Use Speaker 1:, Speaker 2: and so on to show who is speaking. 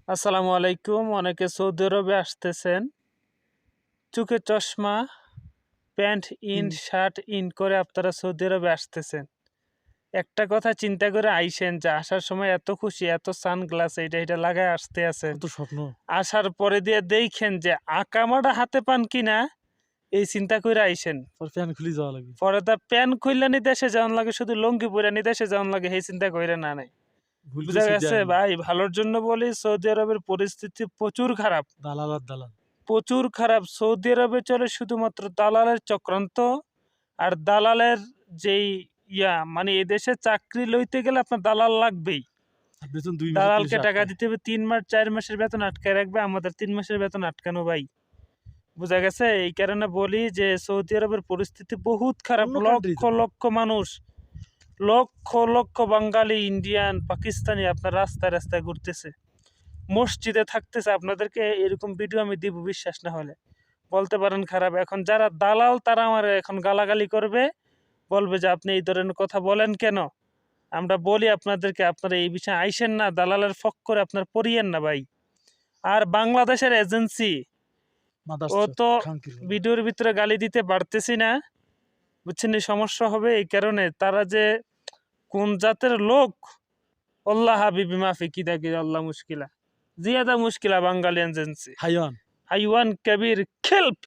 Speaker 1: আসসালামু আলাইকুম। অনেকে সৌদি আরবে আসতেছেন, চোখে চশমা, pant in,
Speaker 2: in
Speaker 1: shirt in করে আপনারা সৌদি আরবে আসতেছেন। একটা কথা চিন্তা করে আইসেন যে আসার সময় এত খুশি, এত সানগ্লাস এইটা এটা লাগায় আসতে আছেন।
Speaker 2: কত স্বপ্ন।
Speaker 1: আসার পরে দিয়ে দেখেন যে আকামাটা হাতে পান কিনা, এই চিন্তা করে আইসেন।
Speaker 2: পরে ফ্যান খুলি যাওয়া লাগে।
Speaker 1: পরে তা প্যান্ট খুললে নি দেশে যাওয়ান লাগে, শুধু লুঙ্গি পরে নি দেশে যাওয়ান লাগে, এই চিন্তা কইরা না নাই।
Speaker 2: ভুল করে
Speaker 1: বুঝা
Speaker 2: সিট
Speaker 1: গেছে
Speaker 2: দেয়নি।
Speaker 1: ভাই? ভালোর জন্য বলি, সৌদি আরবের পরিস্থিতি প্রচুর খারাপ।
Speaker 2: দালাল আর দালাল।
Speaker 1: প্রচুর খারাপ। সৌদি আরবে চলে শুধুমাত্র দালালের চক্রান্ত। আর দালালের যেই মানে এদেশে চাকরি লইতে গেলে আপনার দালাল লাগবেই।
Speaker 2: আর বেতন ২ মাসে
Speaker 1: দালালকে
Speaker 2: পুলিশে
Speaker 1: টাকা
Speaker 2: আটকায়।
Speaker 1: দিতে হবে ৩ মাস ৪ মাসের বেতন আটকায় রাখবে। আমাদের ৩ মাসের বেতন আটকানো ভাই। বুঝা গেছে? এই কারণে বলি যে সৌদি আরবের পরিস্থিতি বহুত খারাপ।
Speaker 2: অন্য কান্ট্রি
Speaker 1: লক্ষ,
Speaker 2: তো।
Speaker 1: লক্ষ মানুষ, লক্ষ, লক্ষ বাঙালি, ইন্ডিয়ান, পাকিস্তানি আপনার রাস্তায়, রাস্তায় ঘুরতেছে। মসজিদে থাকতেছে। আপনাদেরকে এরকম ভিডিও আমি দিব বিশ্বাস না হলে। বলতে পারেন খারাপ। এখন যারা দালাল তারা আমারে এখন গালাগালি করবে। বলবে যে, "আপনি এই ধরনের কথা বলেন কেন?" আমরা বলি আপনাদেরকে, "আপনারা এই বিষয়ে আইসেন না। দালালের ফক্করে আপনারা পড়িয়েন না ভাই।" আর বাংলাদেশের এজেন্সি,
Speaker 2: মাদার
Speaker 1: ও
Speaker 2: চোদ
Speaker 1: তো
Speaker 2: খানকির বলে।
Speaker 1: ভিডিওর ভিতরে গালি দিতে পারতেছি না। বুঝছেন? এই সমস্যা হবে এই কারণে। তারা যে কোন জাতের লোক, "আল্লাহ হাবিবি মাফি কিদা আল্লাহ মুশকিলা।" জিয়াদা মুশকিলা বাঙালি এজেন্সি।
Speaker 2: হাইওয়ান।
Speaker 1: হাইওয়ান কবির খেল্প।